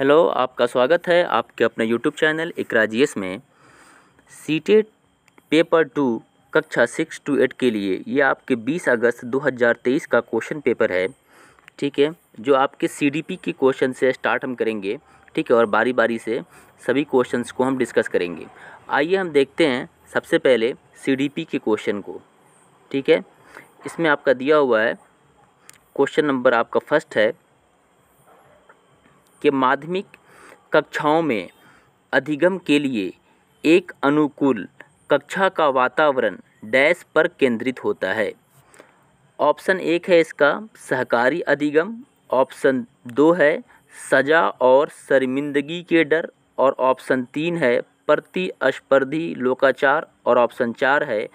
Hello, आपका स्वागत है आपके अपने यूट्यूब चैनल इकरा जीएस में। सीटेट पेपर 2 कक्षा 6 to 8 के लिए ये आपके 20 अगस्त 2023 का क्वेश्चन पेपर है। ठीक है, जो आपके सीडीपी के क्वेश्चन से स्टार्ट हम करेंगे। ठीक है, और बारी बारी से सभी क्वेश्चंस को हम डिस्कस करेंगे। आइए हम देखते हैं सबसे पहले सीडीपी के क्वेश्चन को। ठीक है, इसमें आपका दिया हुआ है क्वेश्चन नंबर आपका फर्स्ट है कि माध्यमिक कक्षाओं में अधिगम के लिए एक अनुकूल कक्षा का वातावरण डैश पर केंद्रित होता है। ऑप्शन 1 है इसका सहकारी अधिगम, ऑप्शन 2 है सजा और शर्मिंदगी के डर, और ऑप्शन 3 है प्रतिस्पर्धी लोकाचार, और ऑप्शन 4 है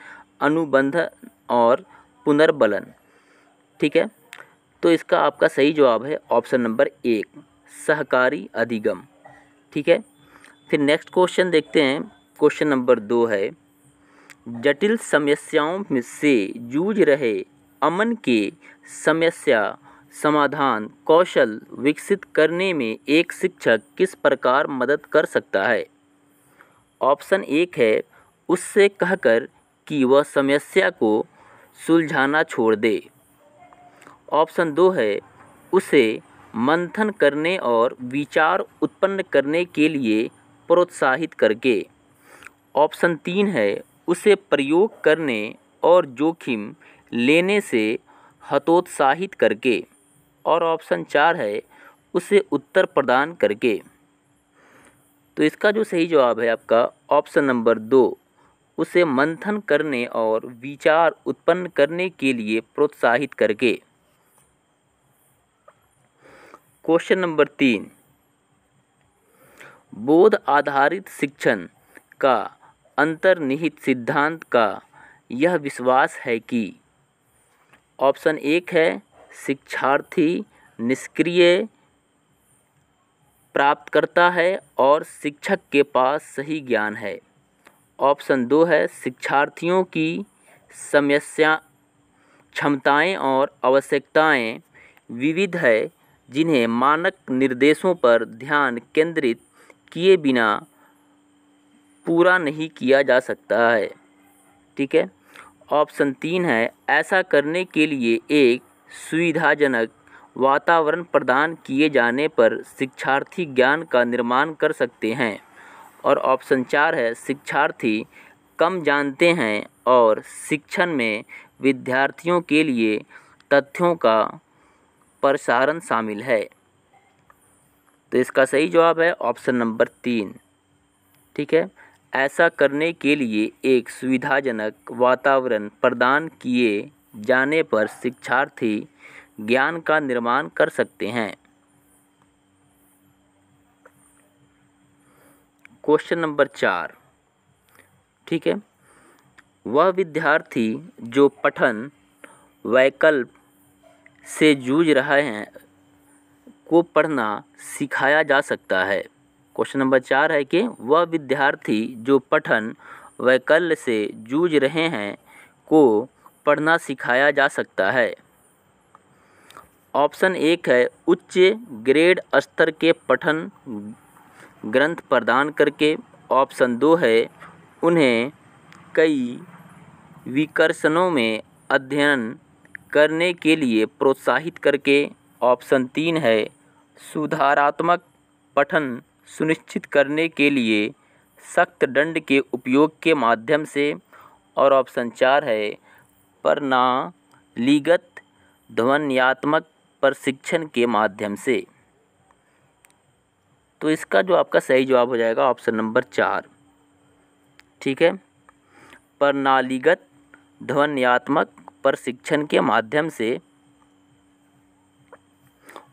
अनुबंधन और पुनर्बलन। ठीक है, तो इसका आपका सही जवाब है ऑप्शन नंबर 1 सहकारी अधिगम। ठीक है, फिर नेक्स्ट क्वेश्चन देखते हैं। क्वेश्चन नंबर 2 है जटिल समस्याओं में से जूझ रहे अमन के समस्या समाधान कौशल विकसित करने में एक शिक्षक किस प्रकार मदद कर सकता है। ऑप्शन 1 है उससे कहकर कि वह समस्या को सुलझाना छोड़ दे। ऑप्शन 2 है उसे मंथन करने और विचार उत्पन्न करने के लिए प्रोत्साहित करके। ऑप्शन 3 है उसे प्रयोग करने और जोखिम लेने से हतोत्साहित करके, और ऑप्शन 4 है उसे उत्तर प्रदान करके। तो इसका जो सही जवाब है आपका ऑप्शन नंबर 2 उसे मंथन करने और विचार उत्पन्न करने के लिए प्रोत्साहित करके। क्वेश्चन नंबर 3 बोध आधारित शिक्षण का अंतर्निहित सिद्धांत का यह विश्वास है कि। ऑप्शन 1 है शिक्षार्थी निष्क्रिय प्राप्त करता है और शिक्षक के पास सही ज्ञान है। ऑप्शन 2 है शिक्षार्थियों की समस्या क्षमताएं और आवश्यकताएं विविध है जिन्हें मानक निर्देशों पर ध्यान केंद्रित किए बिना पूरा नहीं किया जा सकता है। ठीक है, ऑप्शन 3 है ऐसा करने के लिए एक सुविधाजनक वातावरण प्रदान किए जाने पर शिक्षार्थी ज्ञान का निर्माण कर सकते हैं, और ऑप्शन 4 है शिक्षार्थी कम जानते हैं और शिक्षण में विद्यार्थियों के लिए तथ्यों का प्रसारण शामिल है। तो इसका सही जवाब है ऑप्शन नंबर 3। ठीक है, ऐसा करने के लिए एक सुविधाजनक वातावरण प्रदान किए जाने पर शिक्षार्थी ज्ञान का निर्माण कर सकते हैं। Question number 4। ठीक है, वह विद्यार्थी जो पठन वैकल्प से जूझ रहे हैं को पढ़ना सिखाया जा सकता है। क्वेश्चन नंबर 4 है कि वह विद्यार्थी जो पठन वैकल्य से जूझ रहे हैं को पढ़ना सिखाया जा सकता है। ऑप्शन 1 है उच्च ग्रेड स्तर के पठन ग्रंथ प्रदान करके। ऑप्शन 2 है उन्हें कई विकर्षणों में अध्ययन करने के लिए प्रोत्साहित करके। ऑप्शन 3 है सुधारात्मक पठन सुनिश्चित करने के लिए सख्त दंड के उपयोग के माध्यम से, और ऑप्शन 4 है प्रणालीगत ध्वन्यात्मक प्रशिक्षण के माध्यम से। तो इसका जो आपका सही जवाब हो जाएगा ऑप्शन नंबर 4। ठीक है, प्रणालीगत ध्वन्यात्मक प्रशिक्षण के माध्यम से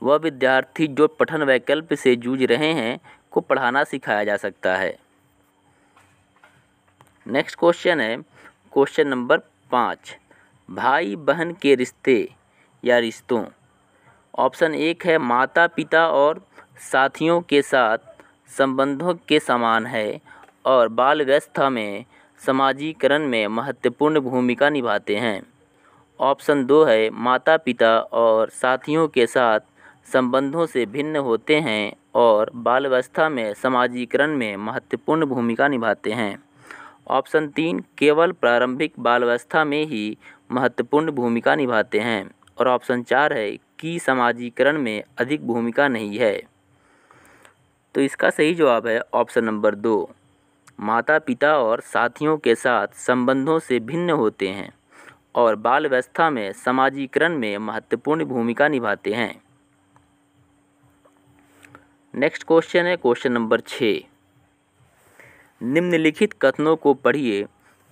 वह विद्यार्थी जो पठन वैकल्प से जूझ रहे हैं को पढ़ाना सिखाया जा सकता है। नेक्स्ट क्वेश्चन है क्वेश्चन नंबर 5 भाई बहन के रिश्ते या रिश्तों। ऑप्शन 1 है माता पिता और साथियों के साथ संबंधों के समान है और बाल्यावस्था में समाजीकरण में महत्वपूर्ण भूमिका निभाते हैं। ऑप्शन 2 है माता पिता और साथियों के साथ संबंधों से भिन्न होते हैं और बाल्यावस्था में समाजीकरण में महत्वपूर्ण भूमिका निभाते हैं। ऑप्शन 3 केवल प्रारंभिक बाल्यावस्था में ही महत्वपूर्ण भूमिका निभाते हैं और ऑप्शन 4 है कि समाजीकरण में अधिक भूमिका नहीं है। तो इसका सही जवाब है ऑप्शन नंबर 2, माता पिता और साथियों के साथ संबंधों से भिन्न होते हैं और बाल्यावस्था में समाजीकरण में महत्वपूर्ण भूमिका निभाते हैं। नेक्स्ट क्वेश्चन है क्वेश्चन नंबर 6। निम्नलिखित कथनों को पढ़िए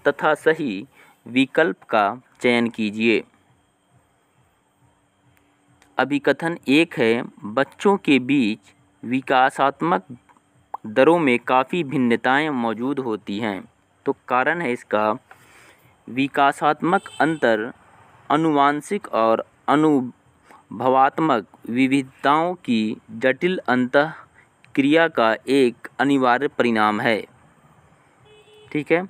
तथा सही विकल्प का चयन कीजिए। अभिकथन 1 है बच्चों के बीच विकासात्मक दरों में काफ़ी भिन्नताएं मौजूद होती हैं। तो कारण है इसका विकासात्मक अंतर आनुवंशिक और अनुभवात्मक विविधताओं की जटिल अंतःक्रिया का एक अनिवार्य परिणाम है। ठीक है,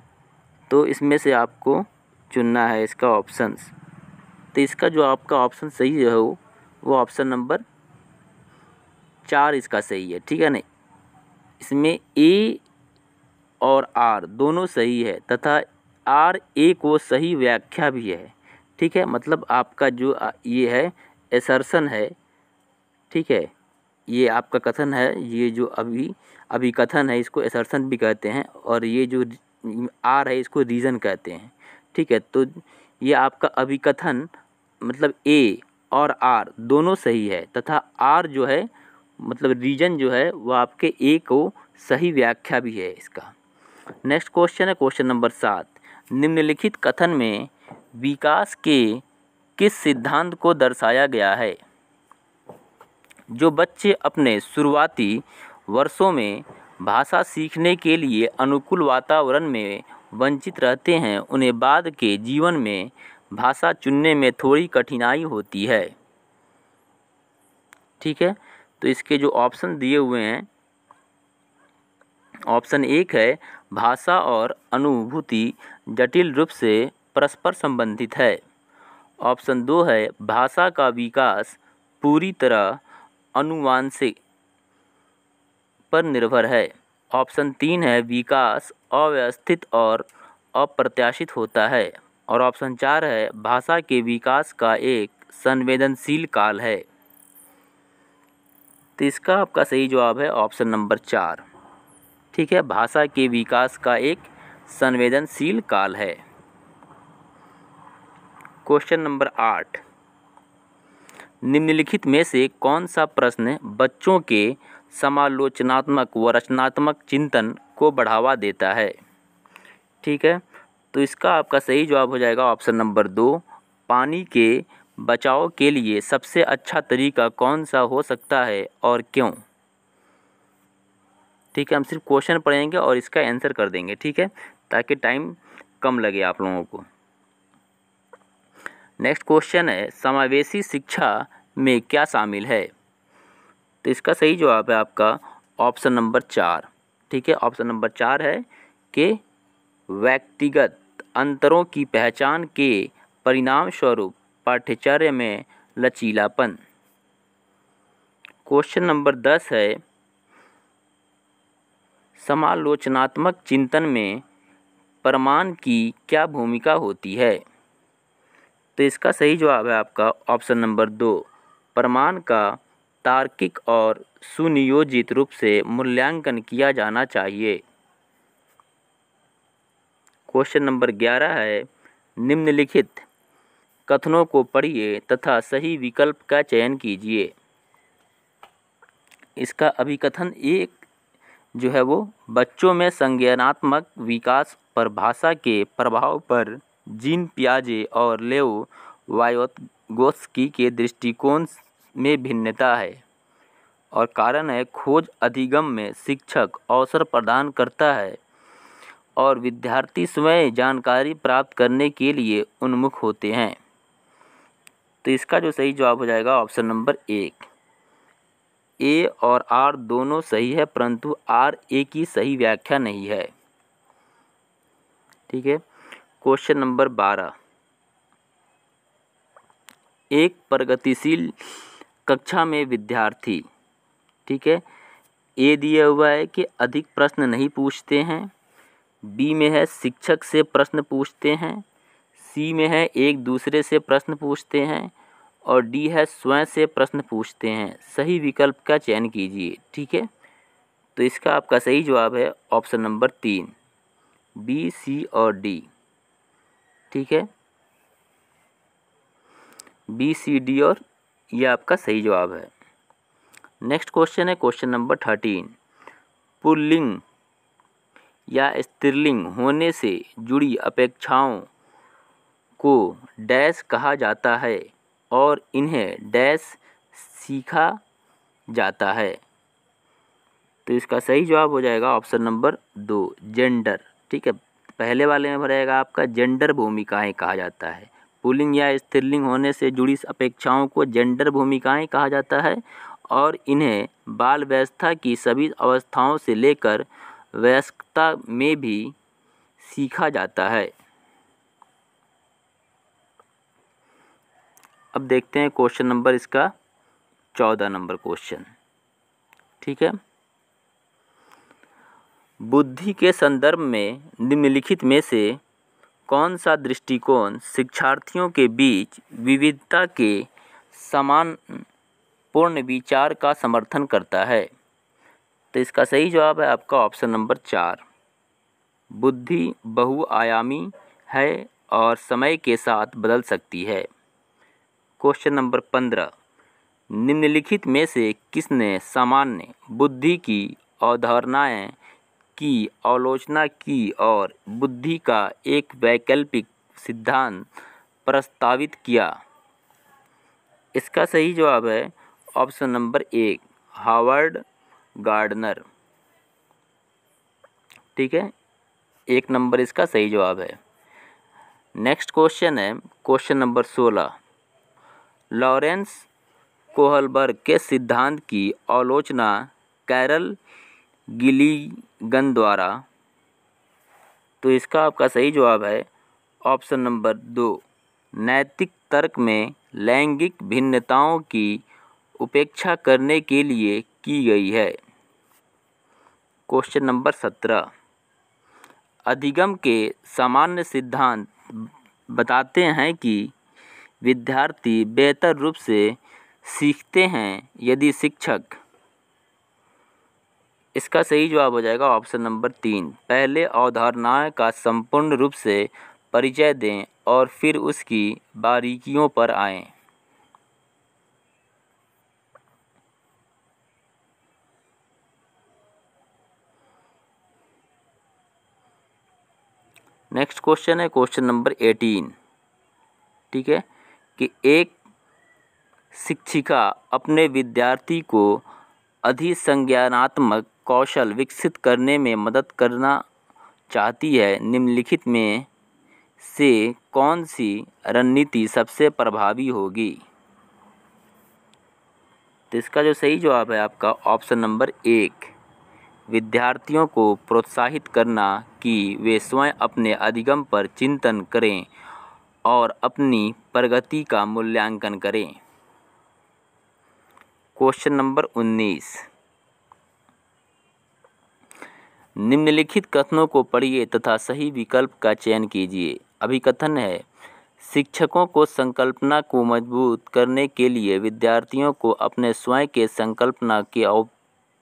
तो इसमें से आपको चुनना है इसका ऑप्शंस। तो इसका जो आपका ऑप्शन सही है वो ऑप्शन नंबर 4 इसका सही है। ठीक है ना, इसमें ए और आर दोनों सही है तथा आर ए को सही व्याख्या भी है। ठीक है, मतलब आपका जो ये है एसर्शन है, ठीक है, ये आपका कथन है, ये जो अभी कथन है इसको एसर्शन भी कहते हैं और ये जो आर है इसको रीज़न कहते हैं। ठीक है, तो ये आपका अभिकथन मतलब ए और आर दोनों सही है तथा आर जो है मतलब रीजन जो है वो आपके ए को सही व्याख्या भी है इसका। नेक्स्ट क्वेश्चन है क्वेश्चन नंबर 7। निम्नलिखित कथन में विकास के किस सिद्धांत को दर्शाया गया है? जो बच्चे अपने शुरुआती वर्षों में भाषा सीखने के लिए अनुकूल वातावरण में वंचित रहते हैं उन्हें बाद के जीवन में भाषा चुनने में थोड़ी कठिनाई होती है। ठीक है, तो इसके जो ऑप्शन दिए हुए हैं, ऑप्शन 1 है भाषा और अनुभूति जटिल रूप से परस्पर संबंधित है। ऑप्शन 2 है भाषा का विकास पूरी तरह आनुवंशिक पर निर्भर है। ऑप्शन 3 है विकास अव्यवस्थित और अप्रत्याशित होता है और ऑप्शन 4 है भाषा के विकास का एक संवेदनशील काल है। तो इसका आपका सही जवाब है ऑप्शन नंबर 4। ठीक है, भाषा के विकास का एक संवेदनशील काल है। Question number 8। निम्नलिखित में से कौन सा प्रश्न बच्चों के समालोचनात्मक व रचनात्मक चिंतन को बढ़ावा देता है? ठीक है, तो इसका आपका सही जवाब हो जाएगा ऑप्शन नंबर 2, पानी के बचाव के लिए सबसे अच्छा तरीका कौन सा हो सकता है और क्यों? ठीक है, हम सिर्फ क्वेश्चन पढ़ेंगे और इसका आंसर कर देंगे। ठीक है, ताकि टाइम कम लगे आप लोगों को। नेक्स्ट क्वेश्चन है समावेशी शिक्षा में क्या शामिल है? तो इसका सही जवाब है आपका ऑप्शन नंबर 4। ठीक है, ऑप्शन नंबर 4 है कि व्यक्तिगत अंतरों की पहचान के परिणाम स्वरूप पाठ्यचर्या में लचीलापन। क्वेश्चन नंबर 10 है समालोचनात्मक चिंतन में प्रमाण की क्या भूमिका होती है? तो इसका सही जवाब है आपका ऑप्शन नंबर 2, प्रमाण का तार्किक और सुनियोजित रूप से मूल्यांकन किया जाना चाहिए। क्वेश्चन नंबर 11 है निम्नलिखित कथनों को पढ़िए तथा सही विकल्प का चयन कीजिए। इसका अभिकथन 1 जो है वो बच्चों में संज्ञानात्मक विकास पर भाषा के प्रभाव पर जीन पियाजे और लेओ वायगोत्स्की के दृष्टिकोण में भिन्नता है और कारण है खोज अधिगम में शिक्षक अवसर प्रदान करता है और विद्यार्थी स्वयं जानकारी प्राप्त करने के लिए उन्मुख होते हैं। तो इसका जो सही जवाब हो जाएगा ऑप्शन नंबर 1। ए और आर दोनों सही है परंतु आर ए की सही व्याख्या नहीं है। ठीक है, क्वेश्चन नंबर 12। एक प्रगतिशील कक्षा में विद्यार्थी, ठीक है, ए दिया हुआ है कि अधिक प्रश्न नहीं पूछते हैं, बी में है शिक्षक से प्रश्न पूछते हैं, सी में है एक दूसरे से प्रश्न पूछते हैं, और डी है स्वयं से प्रश्न पूछते हैं। सही विकल्प का चयन कीजिए, ठीक है। तो इसका आपका सही जवाब है ऑप्शन नंबर 3, बी, सी और डी, ठीक है। बी, सी, डी और ये आपका सही जवाब है। नेक्स्ट क्वेश्चन है क्वेश्चन नंबर 13। पुल्लिंग या स्त्रीलिंग होने से जुड़ी अपेक्षाओं को डैश कहा जाता है और इन्हें डैश सीखा जाता है। तो इसका सही जवाब हो जाएगा ऑप्शन नंबर 2, जेंडर, ठीक है। पहले वाले में रहेगा आपका जेंडर भूमिकाएं कहा जाता है। पुल्लिंग या स्त्रीलिंग होने से जुड़ी अपेक्षाओं को जेंडर भूमिकाएं कहा जाता है और इन्हें बाल व्यवस्था की सभी अवस्थाओं से लेकर वयस्कता में भी सीखा जाता है। अब देखते हैं क्वेश्चन नंबर इसका 14 नंबर क्वेश्चन, ठीक है। बुद्धि के संदर्भ में निम्नलिखित में से कौन सा दृष्टिकोण शिक्षार्थियों के बीच विविधता के समान पूर्ण विचार का समर्थन करता है? तो इसका सही जवाब है आपका ऑप्शन नंबर 4, बुद्धि बहुआयामी है और समय के साथ बदल सकती है। क्वेश्चन नंबर 15, निम्नलिखित में से किसने सामान्य बुद्धि की अवधारणाएं की आलोचना की और बुद्धि का एक वैकल्पिक सिद्धांत प्रस्तावित किया? इसका सही जवाब है ऑप्शन नंबर 1, हावर्ड गार्डनर, ठीक है। 1 नंबर इसका सही जवाब है। नेक्स्ट क्वेश्चन है क्वेश्चन नंबर 16, लॉरेंस कोहलबर्ग के सिद्धांत की आलोचना कैरल गिलिगन द्वारा। तो इसका आपका सही जवाब है ऑप्शन नंबर 2, नैतिक तर्क में लैंगिक भिन्नताओं की उपेक्षा करने के लिए की गई है। क्वेश्चन नंबर 17, अधिगम के सामान्य सिद्धांत बताते हैं कि विद्यार्थी बेहतर रूप से सीखते हैं यदि शिक्षक। इसका सही जवाब हो जाएगा ऑप्शन नंबर 3, पहले अवधारणाएं का संपूर्ण रूप से परिचय दें और फिर उसकी बारीकियों पर आएं। नेक्स्ट क्वेश्चन है क्वेश्चन नंबर 18, ठीक है, कि एक शिक्षिका अपने विद्यार्थी को अधिसंज्ञानात्मक कौशल विकसित करने में मदद करना चाहती है। निम्नलिखित में से कौन सी रणनीति सबसे प्रभावी होगी? तो इसका जो सही जवाब है आपका ऑप्शन नंबर 1, विद्यार्थियों को प्रोत्साहित करना कि वे स्वयं अपने अधिगम पर चिंतन करें और अपनी प्रगति का मूल्यांकन करें। क्वेश्चन नंबर 19, निम्नलिखित कथनों को पढ़िए तथा सही विकल्प का चयन कीजिए। अभिकथन है, शिक्षकों को संकल्पना को मजबूत करने के लिए विद्यार्थियों को अपने स्वयं के संकल्पना के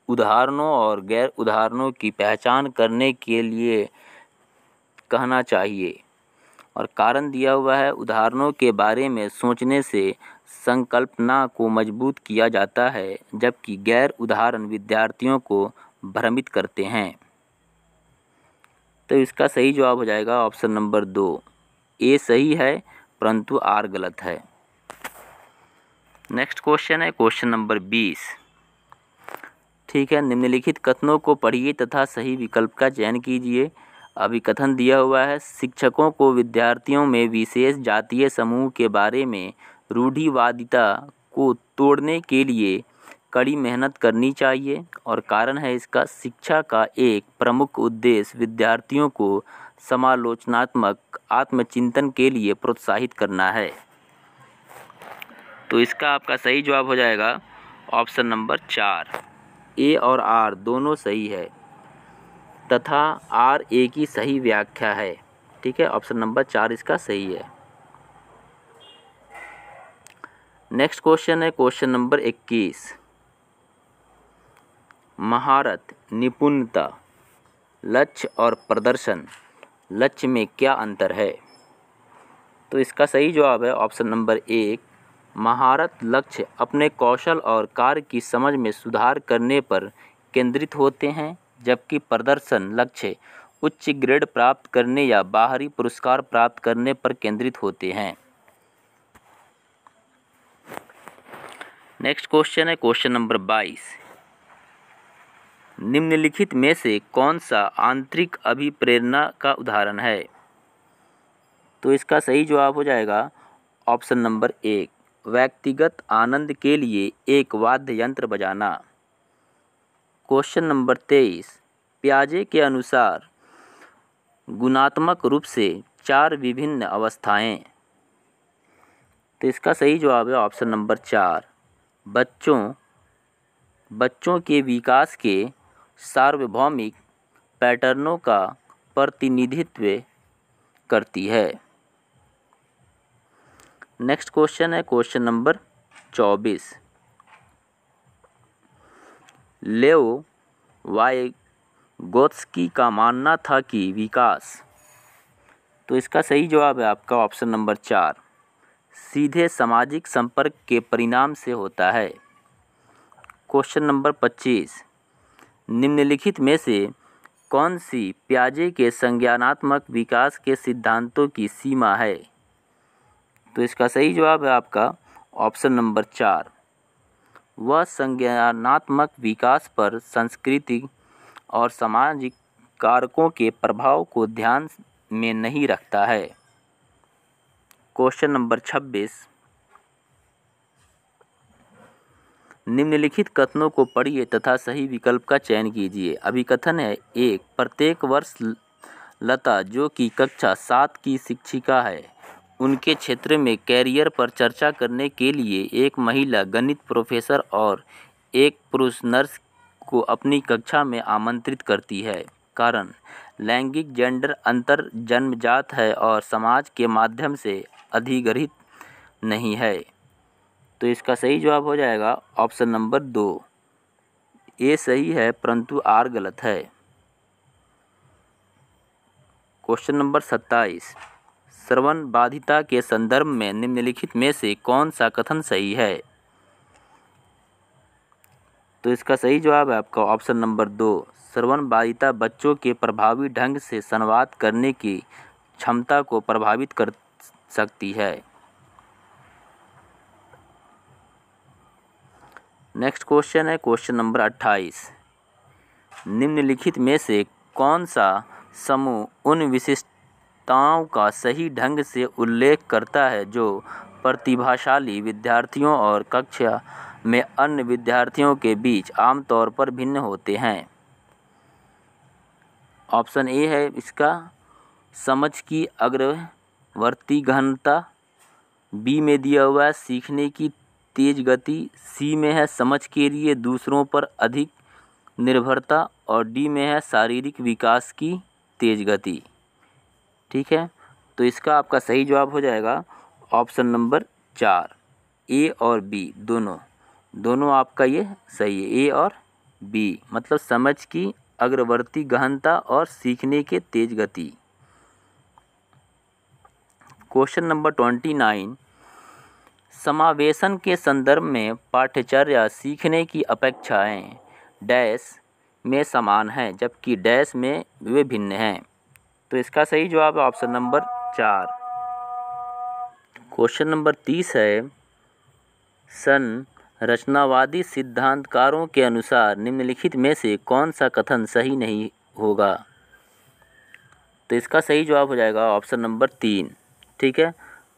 उदाहरणों और गैर उदाहरणों की पहचान करने के लिए कहना चाहिए। और कारण दिया हुआ है, उदाहरणों के बारे में सोचने से संकल्पना को मजबूत किया जाता है जबकि गैर उदाहरण विद्यार्थियों को भ्रमित करते हैं। तो इसका सही जवाब हो जाएगा ऑप्शन नंबर 2, ए सही है परंतु आर गलत है। नेक्स्ट क्वेश्चन है क्वेश्चन नंबर 20, ठीक है, निम्नलिखित कथनों को पढ़िए तथा सही विकल्प का चयन कीजिए। अभिकथन दिया हुआ है, शिक्षकों को विद्यार्थियों में विशेष जातीय समूह के बारे में रूढ़िवादिता को तोड़ने के लिए कड़ी मेहनत करनी चाहिए। और कारण है इसका, शिक्षा का एक प्रमुख उद्देश्य विद्यार्थियों को समालोचनात्मक आत्मचिंतन के लिए प्रोत्साहित करना है। तो इसका आपका सही जवाब हो जाएगा ऑप्शन नंबर 4। ए और आर दोनों सही है तथा आर ए की सही व्याख्या है। ठीक है, ऑप्शन नंबर 4 इसका सही है। नेक्स्ट क्वेश्चन है क्वेश्चन नंबर 21। महारत, निपुणता, लक्ष्य और प्रदर्शन, लक्ष्य में क्या अंतर है? तो इसका सही जवाब है ऑप्शन नंबर 1। महारत लक्ष्य अपने कौशल और कार्य की समझ में सुधार करने पर केंद्रित होते हैं, जबकि प्रदर्शन लक्ष्य उच्च ग्रेड प्राप्त करने या बाहरी पुरस्कार प्राप्त करने पर केंद्रित होते हैं। नेक्स्ट क्वेश्चन है क्वेश्चन नंबर 22। निम्नलिखित में से कौन सा आंतरिक अभिप्रेरणा का उदाहरण है? तो इसका सही जवाब हो जाएगा ऑप्शन नंबर 1। व्यक्तिगत आनंद के लिए एक वाद्य यंत्र बजाना। Question number 23। पियाजे के अनुसार गुणात्मक रूप से 4 विभिन्न अवस्थाएं। तो इसका सही जवाब है ऑप्शन नंबर 4। बच्चों के विकास के सार्वभौमिक पैटर्नों का प्रतिनिधित्व करती है। नेक्स्ट क्वेश्चन है क्वेश्चन नंबर 24। लेओ वाइगोत्स्की का मानना था कि विकास। तो इसका सही जवाब है आपका ऑप्शन नंबर 4। सीधे सामाजिक संपर्क के परिणाम से होता है। Question number 25। निम्नलिखित में से कौन सी पियाजे के संज्ञानात्मक विकास के सिद्धांतों की सीमा है? तो इसका सही जवाब है आपका ऑप्शन नंबर 4। वह संज्ञानात्मक विकास पर सांस्कृतिक और सामाजिक कारकों के प्रभाव को ध्यान में नहीं रखता है। Question number 26। निम्नलिखित कथनों को पढ़िए तथा सही विकल्प का चयन कीजिए। अभिकथन है 1। प्रत्येक वर्ष लता, जो कि कक्षा 7 की शिक्षिका है, उनके क्षेत्र में कैरियर पर चर्चा करने के लिए एक महिला गणित प्रोफेसर और एक पुरुष नर्स को अपनी कक्षा में आमंत्रित करती है। कारण, लैंगिक जेंडर अंतर जन्मजात है और समाज के माध्यम से अधिग्रहित नहीं है। तो इसका सही जवाब हो जाएगा ऑप्शन नंबर 2। ए सही है परंतु आर गलत है। Question number 27। श्रवण बाधिता के संदर्भ में निम्नलिखित में से कौन सा कथन सही है? तो इसका सही जवाब है आपका ऑप्शन नंबर 2। श्रवण बाधिता बच्चों के प्रभावी ढंग से संवाद करने की क्षमता को प्रभावित कर सकती है। नेक्स्ट क्वेश्चन है क्वेश्चन नंबर 28। निम्नलिखित में से कौन सा समूह उन विशिष्टताओं का सही ढंग से उल्लेख करता है जो प्रतिभाशाली विद्यार्थियों और कक्षा में अन्य विद्यार्थियों के बीच आमतौर पर भिन्न होते हैं? ऑप्शन ए है इसका समझ की अग्रवर्ती गहनता, बी में दिया हुआ है सीखने की तेज गति, सी में है समझ के लिए दूसरों पर अधिक निर्भरता और डी में है शारीरिक विकास की तेज गति। ठीक है, तो इसका आपका सही जवाब हो जाएगा ऑप्शन नंबर 4। ए और बी दोनों आपका ये सही है। ए और बी मतलब समझ की अग्रवर्ती गहनता और सीखने के तेज गति। Question number 29। समावेशन के संदर्भ में पाठ्यचर्या सीखने की अपेक्षाएं डैश में समान हैं जबकि डैश में वे भिन्न हैं। तो इसका सही जवाब है ऑप्शन नंबर 4। क्वेश्चन नंबर 30 है संरचनावादी सिद्धांतकारों के अनुसार निम्नलिखित में से कौन सा कथन सही नहीं होगा? तो इसका सही जवाब हो जाएगा ऑप्शन नंबर 3। ठीक है,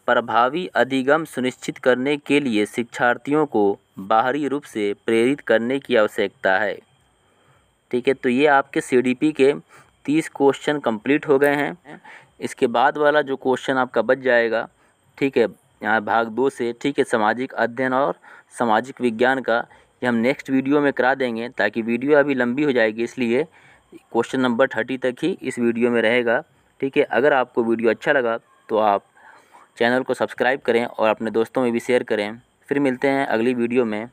प्रभावी अधिगम सुनिश्चित करने के लिए शिक्षार्थियों को बाहरी रूप से प्रेरित करने की आवश्यकता है। ठीक है, तो ये आपके सीडीपी के 30 क्वेश्चन कंप्लीट हो गए हैं। इसके बाद वाला जो क्वेश्चन आपका बच जाएगा, ठीक है, यहाँ भाग 2 से, ठीक है, सामाजिक अध्ययन और सामाजिक विज्ञान का, ये हम नेक्स्ट वीडियो में करा देंगे, ताकि वीडियो अभी लंबी हो जाएगी, इसलिए क्वेश्चन नंबर 30 तक ही इस वीडियो में रहेगा। ठीक है, अगर आपको वीडियो अच्छा लगा तो आप चैनल को सब्सक्राइब करें और अपने दोस्तों में भी शेयर करें। फिर मिलते हैं अगली वीडियो में।